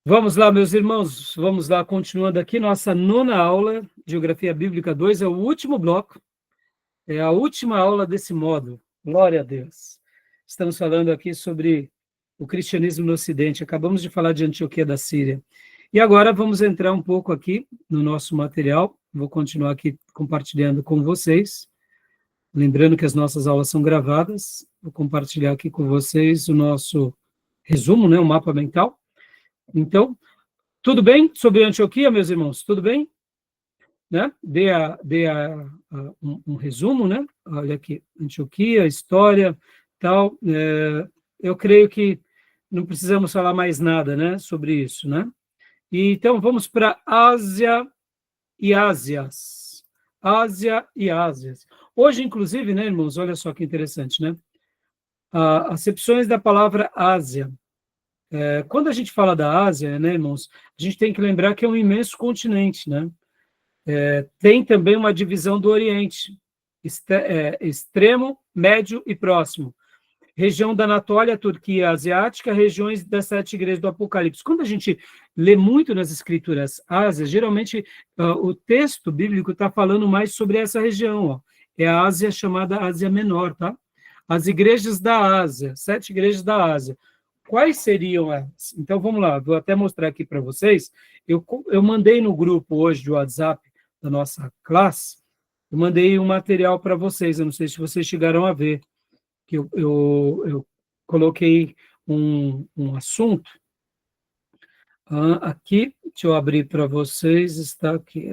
Vamos lá, meus irmãos, vamos lá, continuando aqui, nossa nona aula, Geografia Bíblica 2, é o último bloco, é a última aula desse módulo, glória a Deus. Estamos falando aqui sobre o cristianismo no Ocidente, acabamos de falar de Antioquia da Síria. E agora vamos entrar um pouco aqui no nosso material, vou continuar aqui compartilhando com vocês, lembrando que as nossas aulas são gravadas, vou compartilhar aqui com vocês o nosso resumo, né, o mapa mental. Então, tudo bem sobre Antioquia, meus irmãos? Tudo bem? Né? Um resumo, né? Olha aqui, Antioquia, história, tal. Eu creio que não precisamos falar mais nada, né, sobre isso, né? E, então, vamos para Ásia e Ásias. Ásia e Ásias. Hoje, inclusive, né, irmãos, olha só que interessante, né? As acepções da palavra Ásia. Quando a gente fala da Ásia, né, irmãos, a gente tem que lembrar que é um imenso continente, né? Tem também uma divisão do Oriente, extremo, médio e próximo. Região da Anatólia, Turquia asiática, regiões das 7 igrejas do Apocalipse. Quando a gente lê muito nas escrituras Ásia, geralmente o texto bíblico está falando mais sobre essa região. Ó. É a Ásia chamada Ásia Menor, tá? As igrejas da Ásia, 7 igrejas da Ásia. Quais seriam elas? Então, vamos lá, vou até mostrar aqui para vocês. Eu mandei no grupo hoje de WhatsApp da nossa classe, eu mandei um material para vocês, eu não sei se vocês chegaram a ver, que eu coloquei um assunto aqui, deixa eu abrir para vocês, está aqui,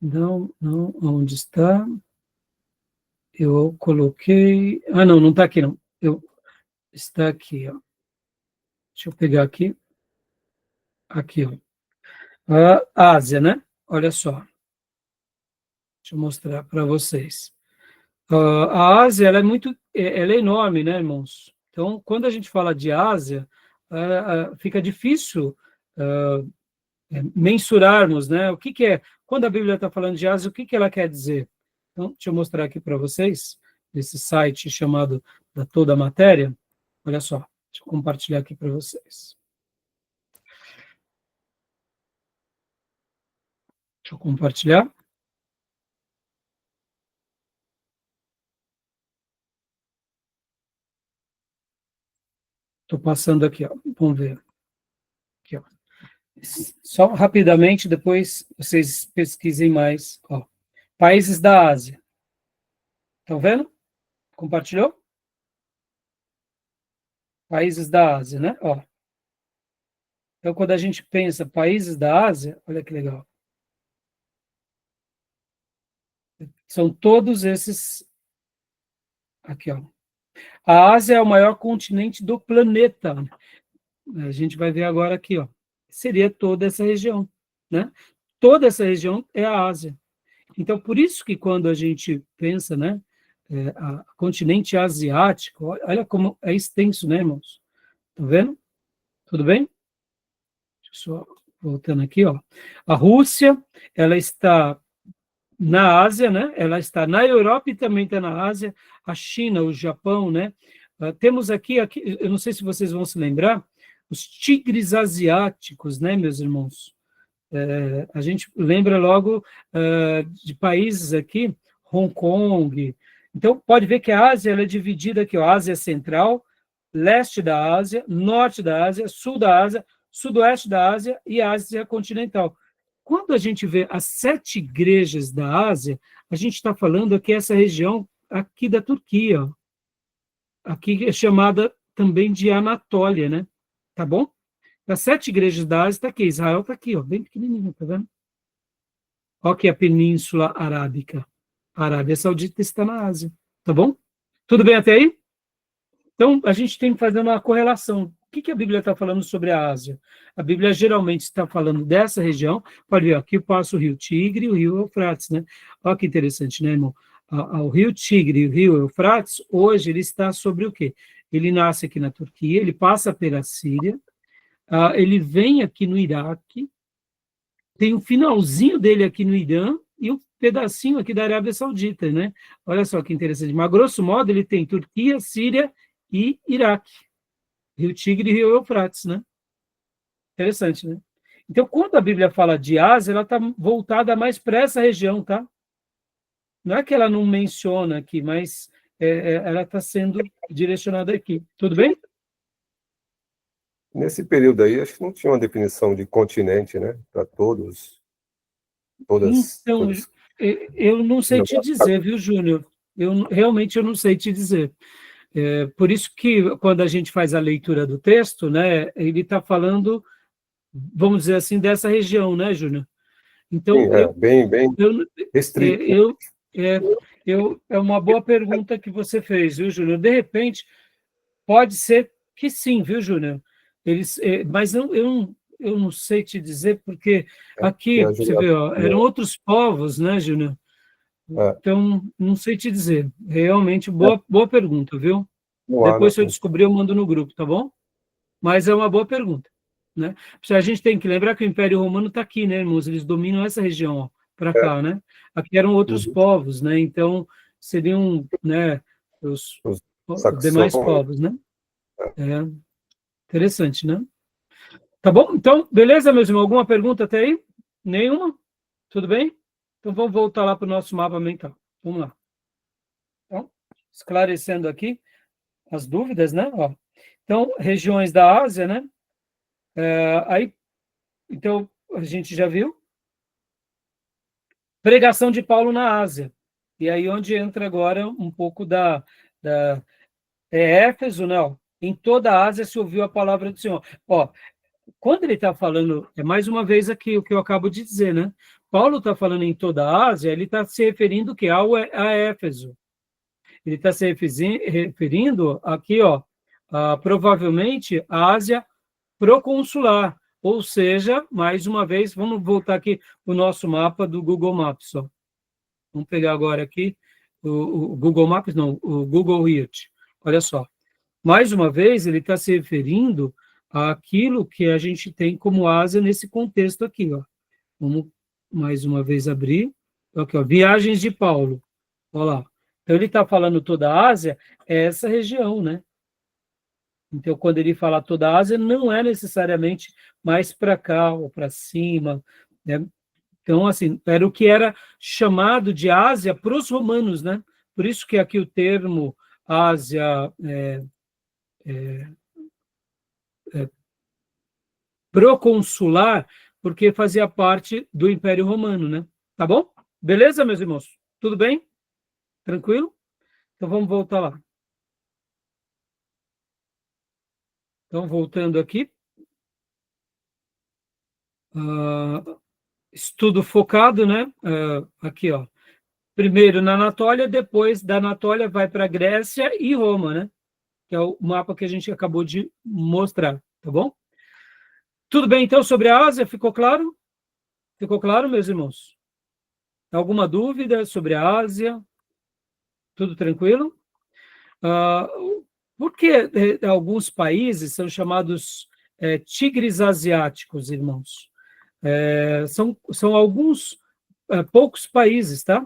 não, onde está? Eu coloquei, não está aqui não, está aqui, ó. Deixa eu pegar aqui, ó. A Ásia, né? Olha só. Deixa eu mostrar para vocês. A Ásia, ela é enorme, né, irmãos? Então, quando a gente fala de Ásia, fica difícil mensurarmos, né? O que é, quando a Bíblia está falando de Ásia, o que ela quer dizer? Então, deixa eu mostrar aqui para vocês, esse site chamado da Toda a Matéria. Olha só, deixa eu compartilhar aqui para vocês. Deixa eu compartilhar. Estou passando aqui, ó. Vamos ver. Aqui, ó. Só rapidamente, depois vocês pesquisem mais. Ó. Países da Ásia. Estão vendo? Compartilhou? Países da Ásia, né? Ó. Então, quando a gente pensa países da Ásia, olha que legal. São todos esses. Aqui, ó. A Ásia é o maior continente do planeta. A gente vai ver agora aqui, ó. Seria toda essa região, né? Toda essa região é a Ásia. Então, por isso que quando a gente pensa, né, a continente asiático, olha como é extenso, né, irmãos? Tá vendo? Tudo bem? Só voltando aqui, ó. A Rússia, ela está na Ásia, né? Ela está na Europa e também está na Ásia. A China, o Japão, né? Temos aqui, eu não sei se vocês vão se lembrar, os tigres asiáticos, né, meus irmãos? A gente lembra logo de países aqui, Hong Kong. Então, pode ver que a Ásia ela é dividida aqui, ó, Ásia Central, leste da Ásia, norte da Ásia, sul da Ásia, sudoeste da Ásia e Ásia continental. Quando a gente vê as 7 igrejas da Ásia, a gente está falando aqui essa região aqui da Turquia, ó. Aqui é chamada também de Anatólia, né? Tá bom? As 7 igrejas da Ásia está aqui, Israel está aqui, ó, bem pequenininho, tá vendo? Olha aqui a Península Arábica. A Arábia Saudita está na Ásia, tá bom? Tudo bem até aí? Então, a gente tem que fazer uma correlação. O que a Bíblia está falando sobre a Ásia? A Bíblia geralmente está falando dessa região. Pode ver, aqui passa o rio Tigre e o rio Eufrates, né? Olha que interessante, né, irmão? O rio Tigre e o rio Eufrates, hoje, ele está sobre o quê? Ele nasce aqui na Turquia, ele passa pela Síria, ele vem aqui no Iraque, tem o finalzinho dele aqui no Irã e um pedacinho aqui da Arábia Saudita, né? Olha só que interessante. Mas, grosso modo, ele tem Turquia, Síria e Iraque. Rio Tigre e Rio Eufrates, né? Interessante, né? Então, quando a Bíblia fala de Ásia, ela está voltada mais para essa região, tá? Não é que ela não menciona aqui, mas ela está sendo direcionada aqui. Tudo bem? Nesse período aí, acho que não tinha uma definição de continente, né? Para todos, Então, todos. eu não sei te dizer, viu, Júnior? Realmente eu não sei te dizer. Por isso que, quando a gente faz a leitura do texto, né, ele está falando, vamos dizer assim, dessa região, né, Júnior? Então, Sim, bem eu, restrito, né? eu, é, é uma boa pergunta que você fez, viu, Júnior? De repente, pode ser que sim, viu, Júnior? Mas eu não sei te dizer, porque Tem aqui, a você vê, ó, eram geografia, outros povos, né, Júnior? é, Então, não sei te dizer. Realmente, boa pergunta, viu? não há, Depois, né? se eu descobrir, eu mando no grupo, tá bom? Mas é uma boa pergunta, né? A gente tem que lembrar que o Império Romano está aqui, né, irmãos? Eles dominam essa região, para É, cá, né? Aqui eram outros uhum. povos, né? Então, seriam, né, os Os demais saxões, povos, né? É interessante, né? Tá bom? Então, beleza, meus irmãos? Alguma pergunta até aí? Nenhuma? Tudo bem? Então, vamos voltar lá para o nosso mapa mental. Vamos lá. Então, esclarecendo aqui as dúvidas, né? Ó, então, regiões da Ásia, né? Aí, então, a gente já viu. Pregação de Paulo na Ásia. E aí onde entra agora um pouco da Éfeso, não. Em toda a Ásia se ouviu a palavra do Senhor. Ó, quando ele está falando, mais uma vez aqui o que eu acabo de dizer, né? Paulo está falando em toda a Ásia, ele está se referindo que a Éfeso. Ele está se referindo aqui, ó, provavelmente a Ásia proconsular, ou seja, mais uma vez, vamos voltar aqui o nosso mapa do Google Maps, ó. Vamos pegar agora aqui o Google Maps, não, o Google Earth. Olha só. Mais uma vez, ele está se referindo àquilo que a gente tem como Ásia nesse contexto aqui. Ó. Vamos mais uma vez abrir. Aqui, ó, Viagens de Paulo. Olha lá. Então, ele está falando toda a Ásia, é essa região, né? Então, quando ele fala toda a Ásia, não é necessariamente mais para cá ou para cima, né? Então, assim, era o que era chamado de Ásia para os romanos, né? Por isso que aqui o termo Ásia proconsular, porque fazia parte do Império Romano, né? Tá bom? Beleza, meus irmãos? Tudo bem? Tranquilo? Então vamos voltar lá. Então, voltando aqui. Estudo focado, né? Aqui, ó. Primeiro na Anatólia, depois da Anatólia vai para Grécia e Roma, né? Que é o mapa que a gente acabou de mostrar, tá bom? Tudo bem, então, sobre a Ásia? Ficou claro? Ficou claro, meus irmãos? Alguma dúvida sobre a Ásia? Tudo tranquilo? Ah, por que alguns países são chamados tigres asiáticos, irmãos? São alguns, poucos países, tá?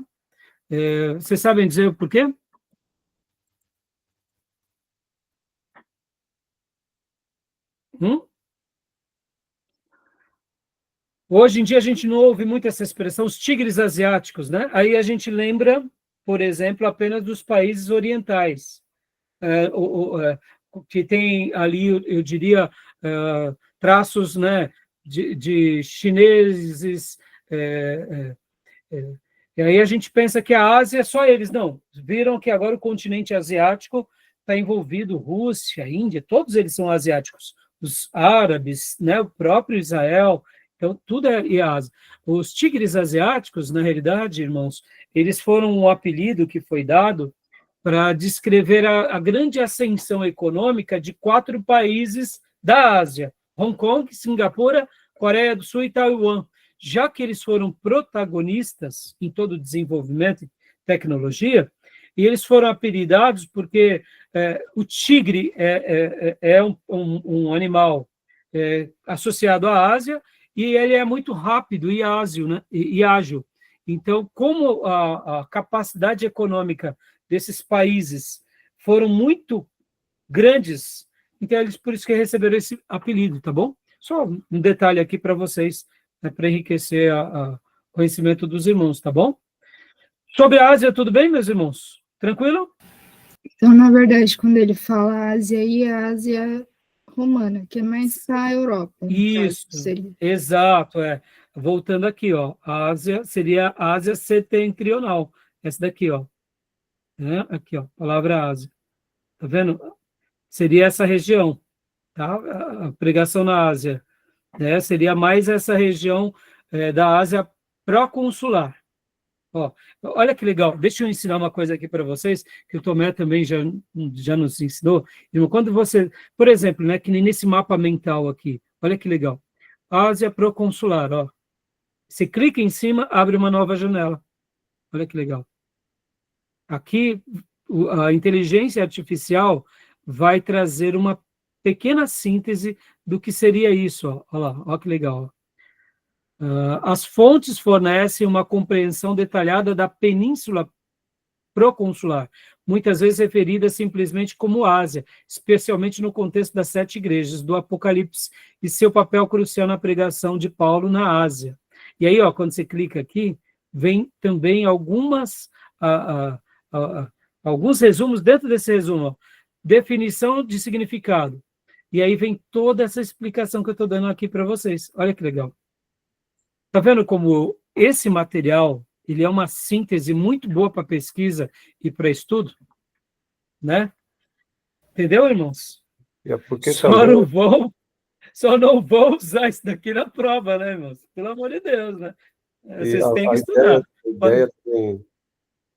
Vocês sabem dizer o porquê? Hoje em dia a gente não ouve muito essa expressão, os tigres asiáticos, né? Aí a gente lembra, por exemplo, apenas dos países orientais, que tem ali, eu diria, traços, né, de chineses, e aí a gente pensa que a Ásia é só eles. Não, viram que agora o continente asiático está envolvido, Rússia, Índia, todos eles são asiáticos. Os árabes, né, o próprio Israel, então tudo é Ásia. Os tigres asiáticos, na realidade, irmãos, eles foram um apelido que foi dado para descrever a grande ascensão econômica de 4 países da Ásia: Hong Kong, Singapura, Coreia do Sul e Taiwan. Já que eles foram protagonistas em todo o desenvolvimento e tecnologia, e eles foram apelidados porque o tigre é um animal associado à Ásia, e ele é muito rápido e ágil, né? E ágil. Então, como a capacidade econômica desses países foram muito grandes, então eles por isso que receberam esse apelido, tá bom? Só um detalhe aqui para vocês, né, para enriquecer o conhecimento dos irmãos, tá bom? Sobre a Ásia, tudo bem, meus irmãos? Tranquilo? Então, na verdade, quando ele fala Ásia, aí é a Ásia romana, que é mais a Europa. Isso, seria. Exato, Voltando aqui, ó, a Ásia seria a Ásia setentrional, essa daqui, ó, né? Aqui, ó, palavra Ásia, tá vendo? Seria essa região, tá? A pregação na Ásia, né? Seria mais essa região da Ásia proconsular. Ó, olha que legal, deixa eu ensinar uma coisa aqui para vocês, que o Tomé também já nos ensinou. Quando você, por exemplo, né, que nem nesse mapa mental aqui, olha que legal, Ásia proconsular, ó. Você clica em cima, abre uma nova janela. Olha que legal. Aqui, a inteligência artificial vai trazer uma pequena síntese do que seria isso, ó. Olha lá, olha que legal, ó. As fontes fornecem uma compreensão detalhada da península proconsular, muitas vezes referida simplesmente como Ásia, especialmente no contexto das 7 igrejas do Apocalipse e seu papel crucial na pregação de Paulo na Ásia. E aí, ó, quando você clica aqui, vem também alguns resumos dentro desse resumo, ó. Definição de significado. E aí vem toda essa explicação que eu estou dando aqui para vocês. Olha que legal. Está vendo como esse material ele é uma síntese muito boa para pesquisa e para estudo? Né? Entendeu, irmãos? Porque Só também... não vou usar isso daqui na prova, né, irmãos? Pelo amor de Deus, né? Vocês têm que estudar. A ideia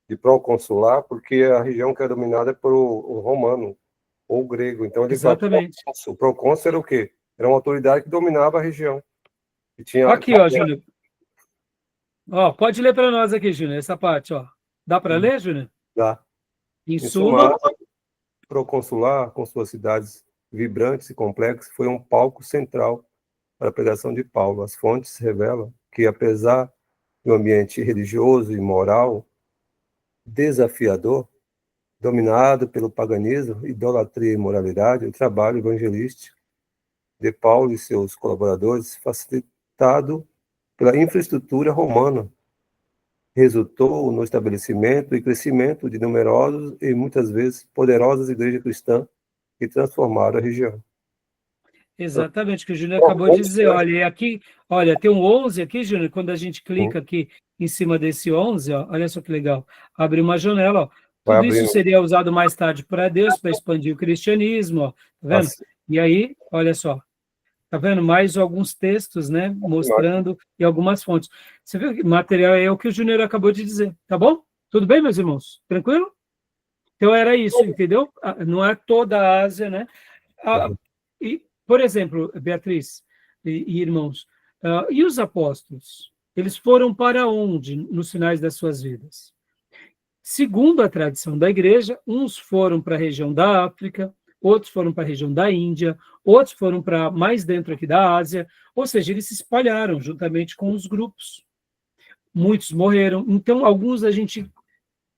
de proconsular, porque a região que é dominada por o romano ou o grego. Então, ele Exatamente. O procônsul era o quê? Era uma autoridade que dominava a região. Aqui, ó, Júnior. Ó, pode ler para nós aqui, Júnior, essa parte, ó. Dá para ler, Júnior? Dá. Em suma, proconsular, com suas cidades vibrantes e complexas, foi um palco central para a pregação de Paulo. As fontes revelam que, apesar do ambiente religioso e moral desafiador, dominado pelo paganismo, idolatria e imoralidade, o trabalho evangelístico de Paulo e seus colaboradores, facilitado pela infraestrutura romana, resultou no estabelecimento e crescimento de numerosas e muitas vezes poderosas igrejas cristãs que transformaram a região. Exatamente, que o Júnior acabou de dizer. Olha, aqui, olha, tem um 11 aqui, Júnior, quando a gente clica aqui em cima desse 11, ó, olha só que legal, abre uma janela, ó. Tudo isso seria usado mais tarde para Deus, para expandir o cristianismo, ó, tá vendo? E aí, olha só, tá vendo? Mais alguns textos, né, mostrando, e algumas fontes. Você viu que o material é o que o Júnior acabou de dizer, tá bom? Tudo bem, meus irmãos? Tranquilo? Então era isso, entendeu? Não é toda a Ásia, né? E, por exemplo, Beatriz e irmãos, e os apóstolos? Eles foram para onde nos finais das suas vidas? Segundo a tradição da igreja, uns foram para a região da África, outros foram para a região da Índia, outros foram para mais dentro aqui da Ásia, ou seja, eles se espalharam juntamente com os grupos. Muitos morreram, então alguns a gente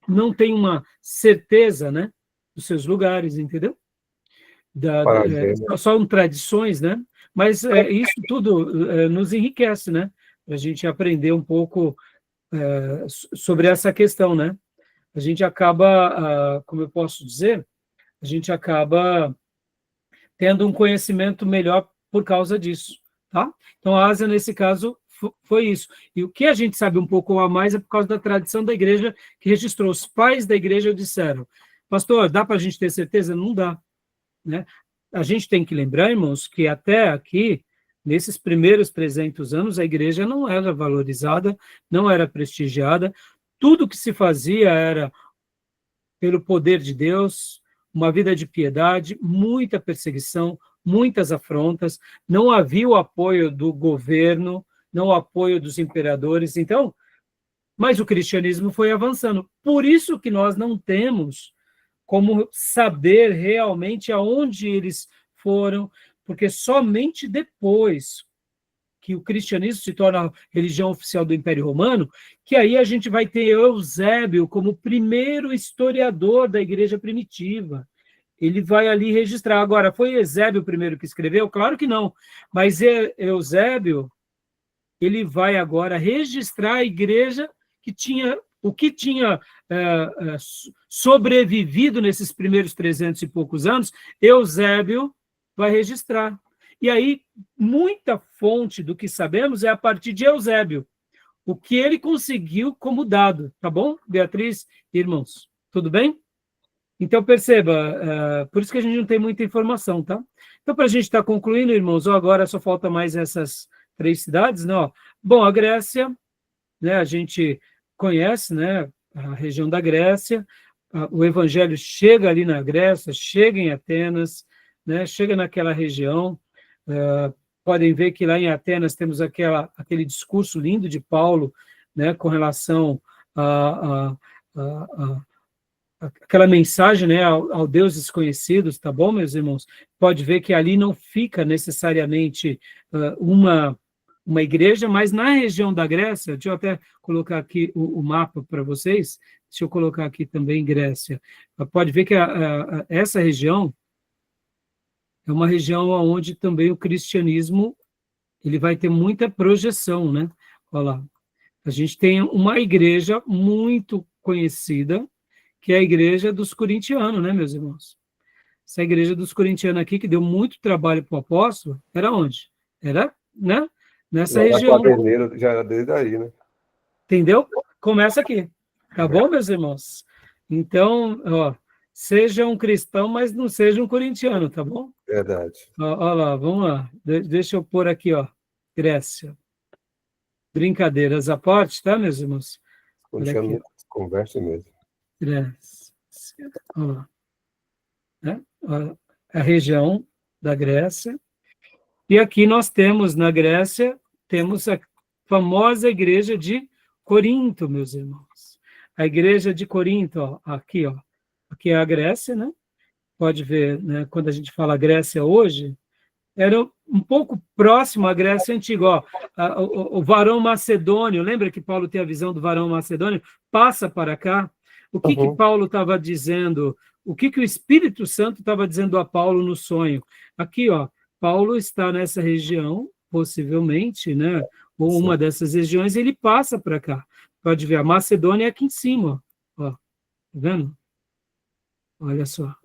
não tem uma certeza, né, dos seus lugares, entendeu? São tradições, né? Mas isso tudo nos enriquece, né? Para a gente aprender um pouco sobre essa questão, né? A gente acaba, como eu posso dizer, a gente acaba tendo um conhecimento melhor por causa disso, tá? Então, a Ásia, nesse caso, foi isso. E o que a gente sabe um pouco a mais é por causa da tradição da igreja que registrou. Os pais da igreja disseram, pastor, dá para a gente ter certeza? Não dá. Né? A gente tem que lembrar, irmãos, que até aqui, nesses primeiros 300 anos, a igreja não era valorizada, não era prestigiada, tudo que se fazia era pelo poder de Deus, uma vida de piedade, muita perseguição, muitas afrontas, não havia o apoio do governo, não o apoio dos imperadores, então, mas o cristianismo foi avançando. Por isso que nós não temos como saber realmente aonde eles foram, porque somente depois que o cristianismo se torna a religião oficial do Império Romano, que aí a gente vai ter Eusébio como primeiro historiador da igreja primitiva. ele vai ali registrar. Agora, foi Eusébio o primeiro que escreveu? Claro que não, mas Eusébio, ele vai agora registrar a igreja que tinha, o que tinha sobrevivido nesses primeiros 300 e poucos anos, Eusébio vai registrar. E aí, muita fonte do que sabemos é a partir de Eusébio, o que ele conseguiu como dado, tá bom, Beatriz e irmãos? Tudo bem? Então, perceba, por isso que a gente não tem muita informação, tá? Então, para a gente estar concluindo, irmãos, agora só falta mais essas 3 cidades, né? Ó. Bom, a Grécia, né, a gente conhece, né, a região da Grécia, o evangelho chega ali na Grécia, chega em Atenas, né, chega naquela região. Podem ver que lá em Atenas temos aquele discurso lindo de Paulo, né, com relação aquela mensagem, né, ao Deus desconhecidos, tá bom, meus irmãos? Pode ver que ali não fica necessariamente uma igreja, mas na região da Grécia, deixa eu até colocar aqui o mapa para vocês, deixa eu colocar aqui também Grécia. Pode ver que essa região é uma região onde também o cristianismo ele vai ter muita projeção, né? Olha lá. A gente tem uma igreja muito conhecida, que é a igreja dos corintianos, né, meus irmãos? Essa igreja dos corintianos aqui, que deu muito trabalho para o apóstolo, era onde? Era, né? Nessa região. Já era desde aí, né? Entendeu? Começa aqui. Tá bom, meus irmãos? Então, ó, seja um cristão, mas não seja um corintiano, tá bom? Verdade. Olha lá, vamos lá. Deixa eu pôr aqui, ó. Grécia. Brincadeiras à parte, tá, meus irmãos? Corintiano converte mesmo. Grécia. Olha lá. Né? A região da Grécia. E aqui nós temos, na Grécia, temos a famosa igreja de Corinto, meus irmãos. A igreja de Corinto, ó, aqui é a Grécia, né? Pode ver, né, quando a gente fala Grécia hoje, era um pouco próximo à Grécia antiga. Ó, o varão macedônio, lembra que Paulo tem a visão do varão macedônio? Passa para cá. O que Paulo estava dizendo? O que o Espírito Santo estava dizendo a Paulo no sonho? Aqui, ó, Paulo está nessa região, possivelmente, né? Ou uma dessas regiões, ele passa para cá. Pode ver, a Macedônia é aqui em cima, ó. Tá vendo? Olha só.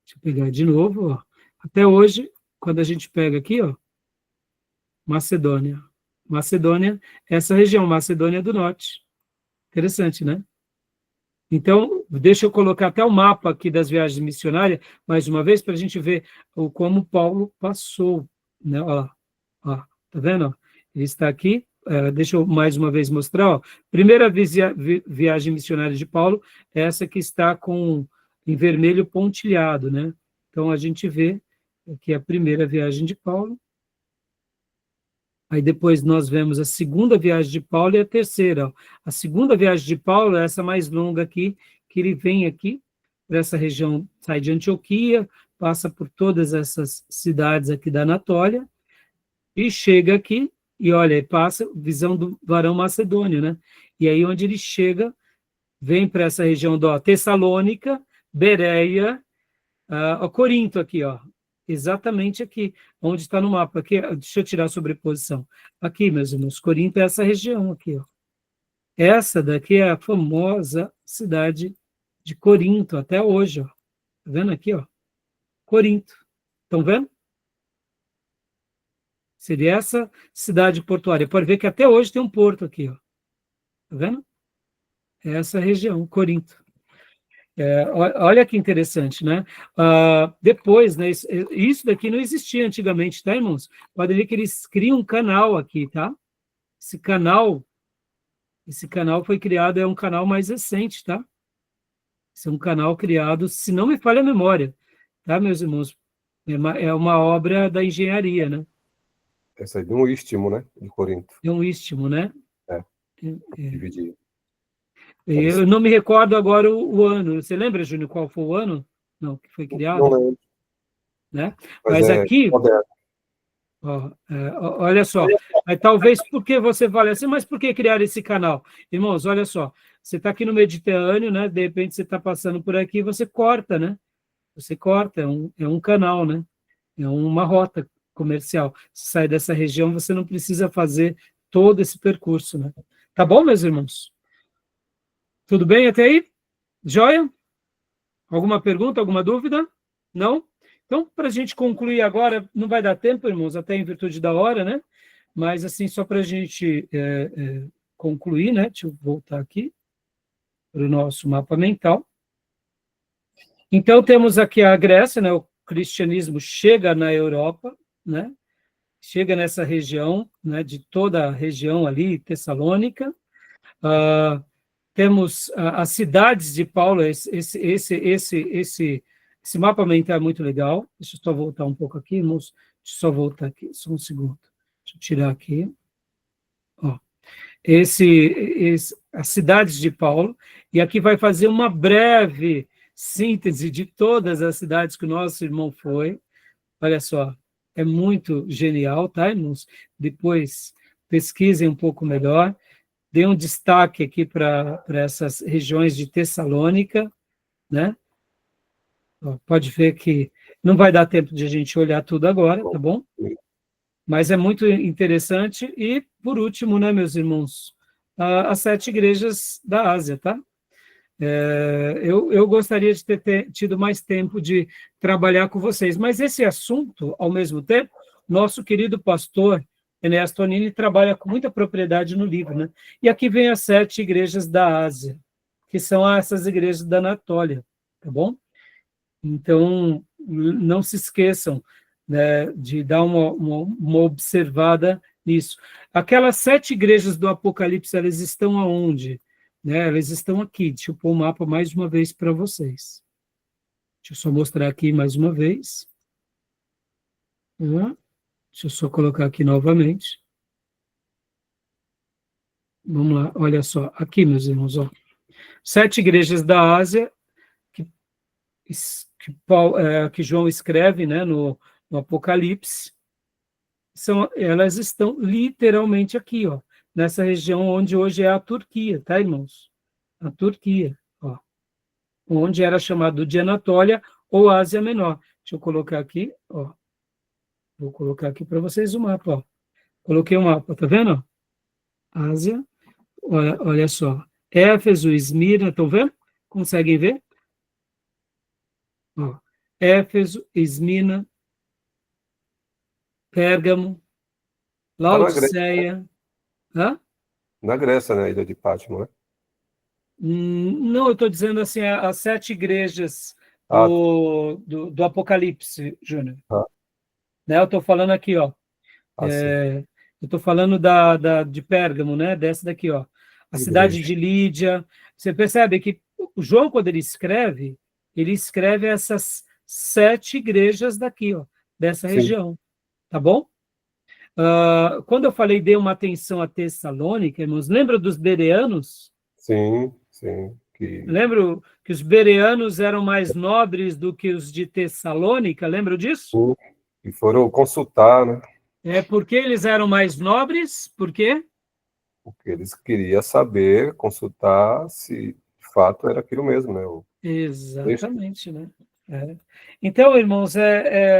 Deixa eu pegar de novo, ó. Até hoje, quando a gente pega aqui, ó, Macedônia. Macedônia, essa região, Macedônia do Norte. Interessante, né? Então, deixa eu colocar até o mapa aqui das viagens missionárias, mais uma vez, para a gente ver como Paulo passou, né? Olha lá, ó, tá vendo? Ó? Ele está aqui, deixa eu mais uma vez mostrar, ó. Primeira viagem missionária de Paulo, essa que está em vermelho pontilhado, né? Então, a gente vê aqui a primeira viagem de Paulo. Aí depois nós vemos a segunda viagem de Paulo e a terceira. Ó. A segunda viagem de Paulo é essa mais longa aqui, que ele vem aqui, para essa região, sai de Antioquia, passa por todas essas cidades aqui da Anatólia, e chega aqui, e olha, passa visão do varão macedônio, né? E aí onde ele chega, vem para essa região da Tessalônica, Bereia, Corinto aqui, ó. Exatamente aqui, onde está no mapa. Aqui, deixa eu tirar a sobreposição. Aqui, meus irmãos, Corinto é essa região aqui, ó. Essa daqui é a famosa cidade de Corinto, até hoje, ó. Tá vendo aqui, ó? Corinto. Estão vendo? Seria essa cidade portuária. Pode ver que até hoje tem um porto aqui, ó. Tá vendo? É essa região, Corinto. Olha que interessante, né? Depois, né, isso daqui não existia antigamente, tá, irmãos? Pode ver que eles criam um canal aqui, tá? Esse canal foi criado, é um canal mais recente, tá? Esse é um canal criado, se não me falha a memória, tá, meus irmãos? É uma obra da engenharia, né? Essa aí de um istmo, né? De Corinto. É um istmo, né? Dividido. Eu não me recordo agora o ano. Você lembra, Júnior, qual foi o ano? Não, que foi criado? Não lembro. Né? Mas aqui, olha só, talvez porque você fale assim, mas por que criar esse canal? Irmãos, olha só, você está aqui no Mediterrâneo, né? De repente você está passando por aqui, você corta, né? Você corta, é um canal, né? É uma rota comercial. Se sai dessa região, você não precisa fazer todo esse percurso, né? Tá bom, meus irmãos? Tudo bem até aí? Joia? Alguma pergunta, alguma dúvida? Não? Então, para a gente concluir agora, não vai dar tempo, irmãos, até em virtude da hora, né? Mas, assim, só para a gente concluir, né? Deixa eu voltar aqui para o nosso mapa mental. Então, temos aqui a Grécia, né? O cristianismo chega na Europa, né? Chega nessa região, né? De toda a região ali, Tessalônica. Temos as cidades de Paulo, esse mapa mental é muito legal. Deixa eu só voltar um pouco aqui, irmãos. Deixa eu só voltar aqui, só um segundo. Deixa eu tirar aqui. Ó, as cidades de Paulo, e aqui vai fazer uma breve síntese de todas as cidades que o nosso irmão foi. Olha só, é muito genial, tá, irmãos? Depois pesquisem um pouco melhor. Dê um destaque aqui para essas regiões de Tessalônica, né? Ó, pode ver que não vai dar tempo de a gente olhar tudo agora, tá bom? Mas é muito interessante. E, por último, né, meus irmãos, as 7 igrejas da Ásia, tá? Eu gostaria de ter tido mais tempo de trabalhar com vocês, mas esse assunto, ao mesmo tempo, nosso querido pastor Enéas Tonini trabalha com muita propriedade no livro, né? E aqui vem as 7 igrejas da Ásia, que são essas igrejas da Anatólia, tá bom? Então, não se esqueçam, né, de dar uma observada nisso. Aquelas 7 igrejas do Apocalipse, elas estão aonde? Né? Elas estão aqui. Deixa eu pôr o mapa mais uma vez para vocês. Deixa eu só mostrar aqui mais uma vez. Deixa eu só colocar aqui novamente. Vamos lá, olha só. Aqui, meus irmãos, ó. 7 igrejas da Ásia que João escreve, né, no Apocalipse. Elas estão literalmente aqui, ó, nessa região onde hoje é a Turquia, tá, irmãos? A Turquia, ó, onde era chamado de Anatólia ou Ásia Menor. Deixa eu colocar aqui, ó. Vou colocar aqui para vocês o mapa, ó. Coloquei o mapa, tá vendo? Ásia, olha só. Éfeso, Esmirna, estão vendo? Conseguem ver? Ó, Éfeso, Esmirna, Pérgamo, Tá na Grécia, Laodiceia. Hã? na Grécia, né? A ilha de Patmos, né? Não, eu estou dizendo assim, as 7 igrejas Ah, do Apocalipse, Júnior. tá. Né, eu estou falando aqui, ó. Sim. Eu estou falando de Pérgamo, né? Dessa daqui, ó. A cidade Igreja. de Lídia. Você percebe que o João, quando ele escreve essas 7 igrejas daqui, ó, dessa Sim, região. Tá bom? Quando eu falei, dei uma atenção a Tessalônica, irmãos, lembra dos bereanos? sim. Lembro que os bereanos eram mais nobres do que os de Tessalônica, lembra disso? E foram consultar, né? Porque eles eram mais nobres, por quê? Porque eles queriam saber, consultar se de fato era aquilo mesmo, né? O texto. Exatamente, né? Então, irmãos,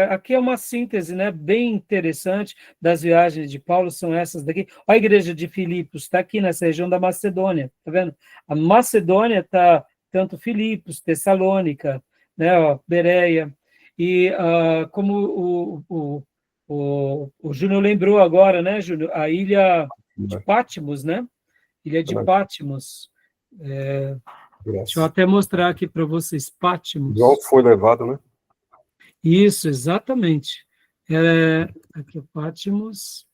aqui é uma síntese, né, bem interessante das viagens de Paulo, são essas daqui. A igreja de Filipos está aqui nessa região da Macedônia, tá vendo? A Macedônia está tanto Filipos, Tessalônica, né, ó, Bereia, e como o Júnior lembrou agora, né, Júnior, a ilha de Né? Patmos, né? Ilha de Na Patmos. Deixa eu Grécia. até mostrar aqui para vocês, João Patmos. foi levado, né? Isso, exatamente. Aqui, Patmos.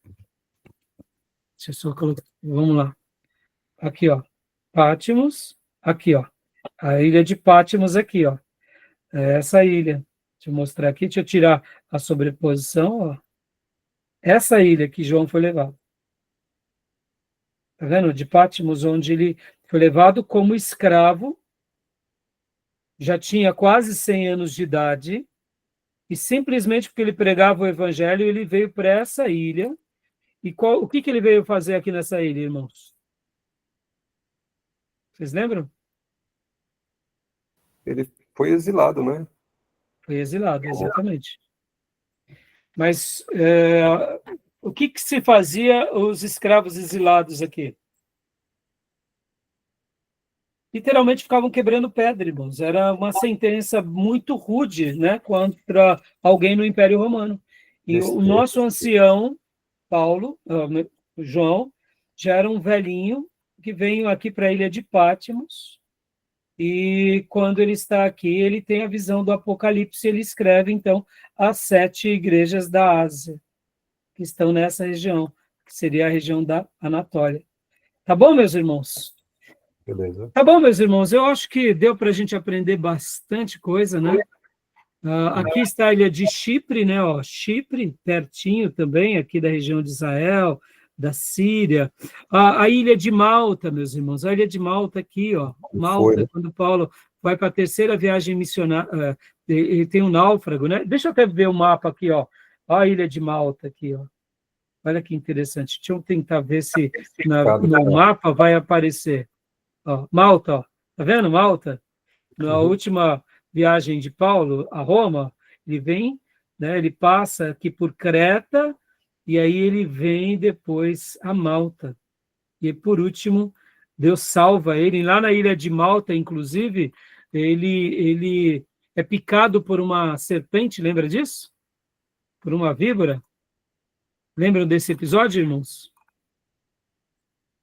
Deixa eu só colocar. Vamos lá. Aqui, ó. Patmos. Aqui, ó. A ilha de Patmos aqui, ó. É essa ilha. Deixa eu mostrar aqui. Deixa eu tirar a sobreposição, ó. Essa ilha que João foi levado. Tá vendo? De Patmos, onde ele foi levado como escravo. Já tinha quase 100 anos de idade. E simplesmente porque ele pregava o evangelho, ele veio para essa ilha. E o que ele veio fazer aqui nessa ilha, irmãos? Vocês lembram? Ele foi exilado, né? Foi exilado, exatamente. Mas o que se fazia os escravos exilados aqui? Literalmente ficavam quebrando pedra, irmãos. Era uma sentença muito rude, né, contra alguém no Império Romano. E o nosso ancião, Paulo, João, já era um velhinho que veio aqui para a ilha de Patmos, e quando ele está aqui, ele tem a visão do Apocalipse, ele escreve, então, as 7 igrejas da Ásia, que estão nessa região, que seria a região da Anatólia. Tá bom, meus irmãos? Beleza. Tá bom, meus irmãos, eu acho que deu para a gente aprender bastante coisa, né? Aqui está a ilha de Chipre, né? Ó, Chipre, pertinho também, aqui da região de Israel, da Síria. A ilha de Malta, meus irmãos, a ilha de Malta aqui, ó. Malta, quando Paulo vai para a terceira viagem missionária, ele tem um náufrago, né? Deixa eu até ver o mapa aqui, ó. Ó a ilha de Malta aqui, ó. Olha que interessante. Deixa eu tentar ver se no mapa vai aparecer. Ó, Malta, ó. Tá vendo Malta? Na última viagem de Paulo a Roma, ele vem, né, ele passa aqui por Creta, e aí ele vem depois a Malta. E por último, Deus salva ele. Lá na ilha de Malta, inclusive, ele é picado por uma serpente, lembra disso? Por uma víbora? Lembram desse episódio, irmãos?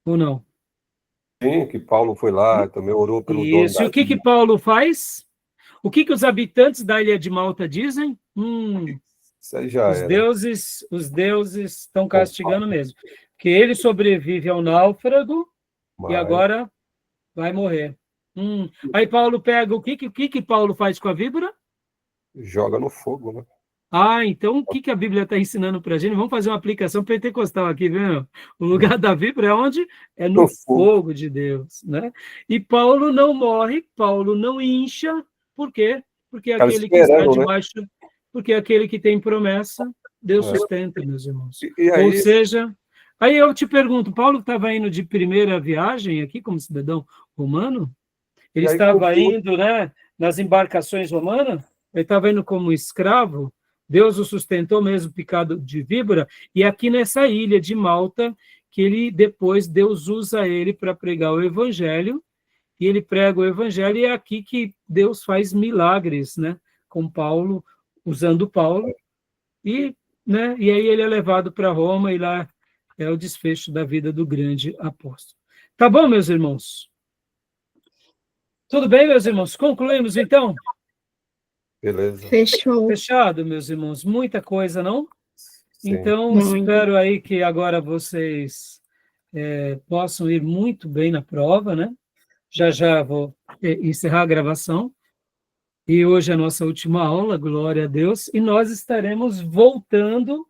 Ou não? Sim, que Paulo foi lá, também orou pelo dono Isso. E o que Paulo faz? O que os habitantes da ilha de Malta dizem? Isso aí já os deuses estão castigando mesmo. Porque ele sobrevive ao náufrago e agora vai morrer. Aí Paulo pega o que Paulo faz com a víbora? Joga no fogo, né? Então o que a Bíblia está ensinando para a gente? Vamos fazer uma aplicação pentecostal aqui, viu? O lugar da víbora é onde? É no fogo de Deus, né? E Paulo não morre, Paulo não incha, por quê? Porque aquele que está debaixo, porque aquele que tem promessa, Deus sustenta, meus irmãos. Aí, ou seja, aí eu te pergunto, Paulo estava indo de primeira viagem aqui como cidadão romano? Ele estava indo, né, nas embarcações romanas? Ele estava indo como escravo? Deus o sustentou mesmo picado de víbora, e aqui nessa ilha de Malta, que ele depois, Deus usa ele para pregar o evangelho, e ele prega o evangelho, e é aqui que Deus faz milagres, né, com Paulo, usando Paulo, e aí ele é levado para Roma, e lá é o desfecho da vida do grande apóstolo. Tá bom, meus irmãos? Tudo bem, meus irmãos? Concluímos, então? Beleza. Fechou. Fechado, meus irmãos. Muita coisa, não? Sim. Então, espero aí que agora vocês possam ir muito bem na prova, né? Já vou encerrar a gravação. E hoje é a nossa última aula, glória a Deus. E nós estaremos voltando,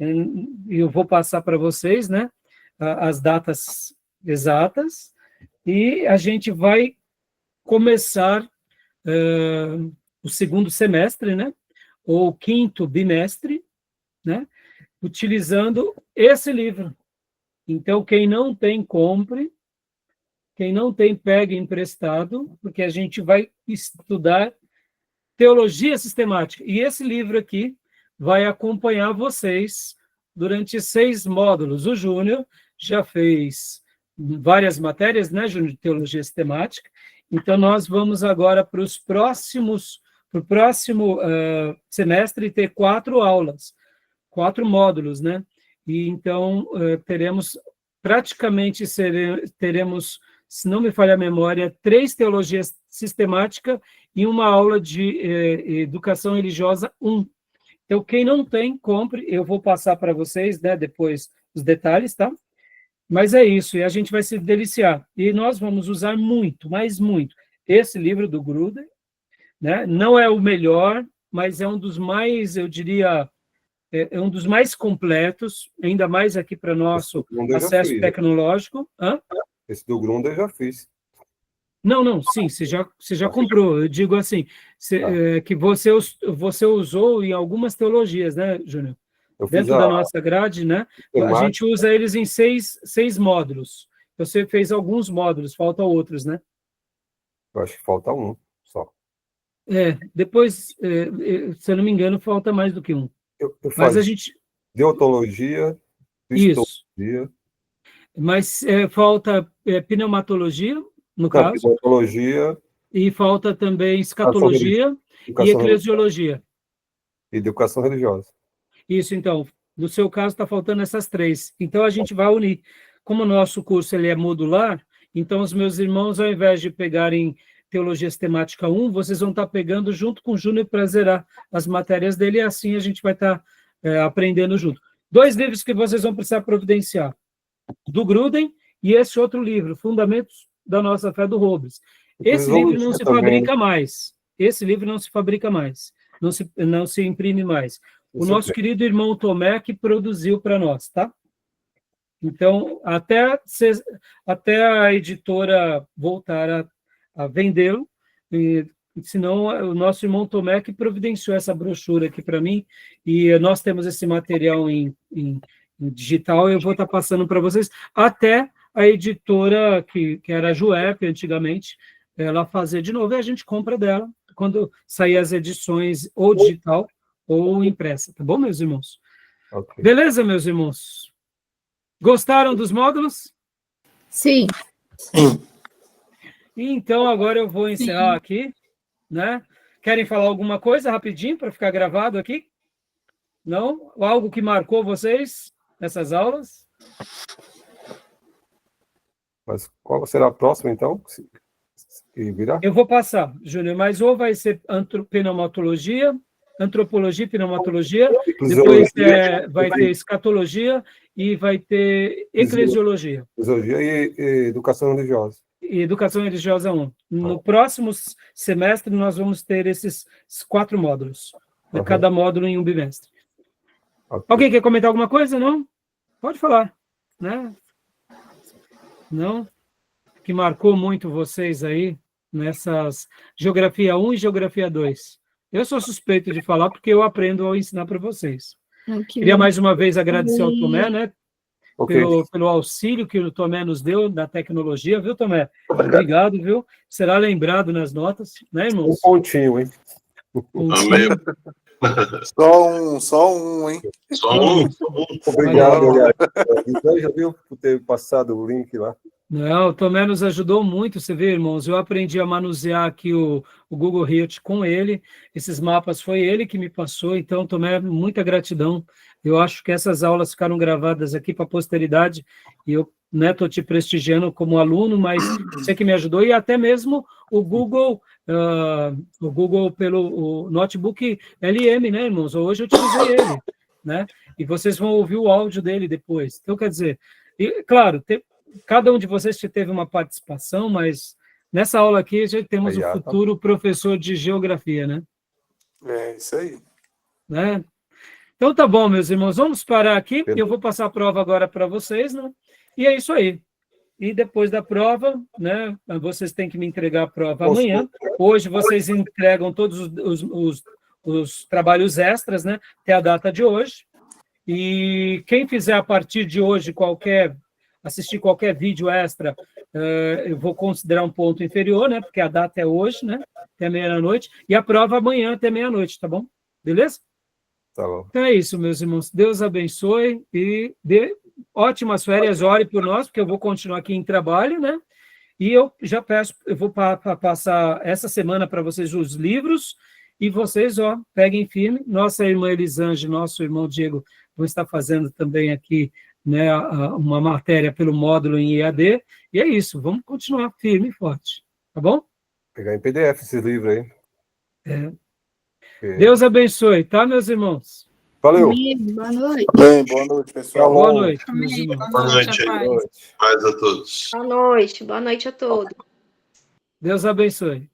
e eu vou passar para vocês, né? As datas exatas. E a gente vai começar o segundo semestre, né? Ou quinto bimestre, né? Utilizando esse livro. Então, quem não tem, compre. Quem não tem, pegue emprestado, porque a gente vai estudar teologia sistemática. E esse livro aqui vai acompanhar vocês durante 6 módulos. O Júnior já fez várias matérias, né, Júnior, de teologia sistemática. Então, nós vamos agora para o próximo semestre ter 4 aulas, 4 módulos, né? E então teremos, se não me falha a memória, 3 teologias sistemáticas e uma aula de educação religiosa 1. Então, quem não tem, compre, eu vou passar para vocês, né, depois os detalhes, tá? Mas é isso, e a gente vai se deliciar. E nós vamos usar muito, mas muito, esse livro do Gruder, né? Não é o melhor, mas é um dos mais, eu diria, é um dos mais completos, ainda mais aqui para nosso acesso tecnológico. Esse do Grunder eu já fiz. Não, sim, você já comprou. Eu digo assim, que você usou em algumas teologias, né, Júnior? Dentro da nossa grade, né? A gente usa eles em 6 módulos. Você fez alguns módulos, faltam outros, né? Eu acho que falta um só. Depois, se eu não me engano, falta mais do que um. Eu Mas fazia a gente... deontologia, Isso. histologia, Mas falta pneumatologia, no caso, pneumologia, e falta também escatologia e educação eclesiologia. e educação religiosa. Isso, então, no seu caso está faltando essas 3. Então a gente vai unir. Como o nosso curso ele é modular, então os meus irmãos, ao invés de pegarem Teologia Sistemática 1, vocês vão estar pegando junto com o Júnior para zerar as matérias dele, e assim a gente vai estar aprendendo junto. 2 livros que vocês vão precisar providenciar, do Gruden e esse outro livro, Fundamentos da Nossa Fé, do Robles. Esse livro não se fabrica mais. Esse livro não se fabrica mais. Não se imprime mais. O nosso querido irmão Tomé que produziu para nós, tá? Então, até a editora voltar a vendê-lo, senão o nosso irmão Tomé que providenciou essa brochura aqui para mim, e nós temos esse material em digital, eu vou estar passando para vocês, até a editora, que era a Juep, antigamente, ela fazer de novo, e a gente compra dela, quando sair as edições ou digital ou impressa, tá bom, meus irmãos? Okay. Beleza, meus irmãos? Gostaram dos módulos? Sim. Então, agora eu vou encerrar aqui, né? Querem falar alguma coisa rapidinho para ficar gravado aqui? Não? Algo que marcou vocês nessas aulas? Mas qual será a próxima, então? Que virá? Eu vou passar, Júnior, mas ou vai ser pneumatologia, antropologia e pneumatologia, depois vai ter escatologia e vai ter eclesiologia. Eclesiologia e educação religiosa. E educação religiosa 1. No próximo semestre, nós vamos ter esses 4 módulos, cada módulo em um bimestre. Okay. Alguém quer comentar alguma coisa? Não? Pode falar. Né? Não? Que marcou muito vocês aí nessas Geografia 1 e Geografia 2. Eu sou suspeito de falar porque eu aprendo a ensinar para vocês. Queria mais uma vez agradecer ao Tomé, né? Okay. Pelo auxílio que o Tomé nos deu da tecnologia, viu, Tomé? Obrigado, viu? Será lembrado nas notas, né, irmãos? Um pontinho, hein? Amém. Só um, hein? Só um. Obrigado, já viu por ter passado o link lá? Não, o Tomé nos ajudou muito, você vê, irmãos, eu aprendi a manusear aqui o Google Earth com ele, esses mapas foi ele que me passou, então, Tomé, muita gratidão, eu acho que essas aulas ficaram gravadas aqui para a posteridade, e eu estou te prestigiando como aluno, mas você que me ajudou, e até mesmo o Google pelo notebook LM, né, irmãos, hoje eu utilizei ele, né, e vocês vão ouvir o áudio dele depois, então, quer dizer, claro, cada um de vocês teve uma participação, mas nessa aula aqui já temos o futuro professor de geografia, né? É, isso aí. Né? Então tá bom, meus irmãos, vamos parar aqui, eu vou passar a prova agora para vocês, né? E é isso aí. E depois da prova, né, vocês têm que me entregar a prova amanhã. Hoje vocês entregam todos os trabalhos extras, né, até a data de hoje. E quem fizer a partir de hoje assistir qualquer vídeo extra, eu vou considerar um ponto inferior, né? Porque a data é hoje, né? Até meia-noite. E a prova amanhã até meia-noite, tá bom? Beleza? Tá bom. Então é isso, meus irmãos. Deus abençoe e dê ótimas férias. Ore por nós, porque eu vou continuar aqui em trabalho, né? E eu já peço, eu vou passar essa semana para vocês os livros e vocês, peguem firme. Nossa irmã Elisange, nosso irmão Diego vão estar fazendo também aqui, né, uma matéria pelo módulo em EAD, e é isso, vamos continuar firme e forte, tá bom? Pegar em PDF esses livros aí. Deus abençoe, tá, meus irmãos? Valeu. Boa noite. Bem, boa noite, pessoal. Boa noite, meus irmãos. Boa noite. Paz a todos. Boa noite a todos. Deus abençoe.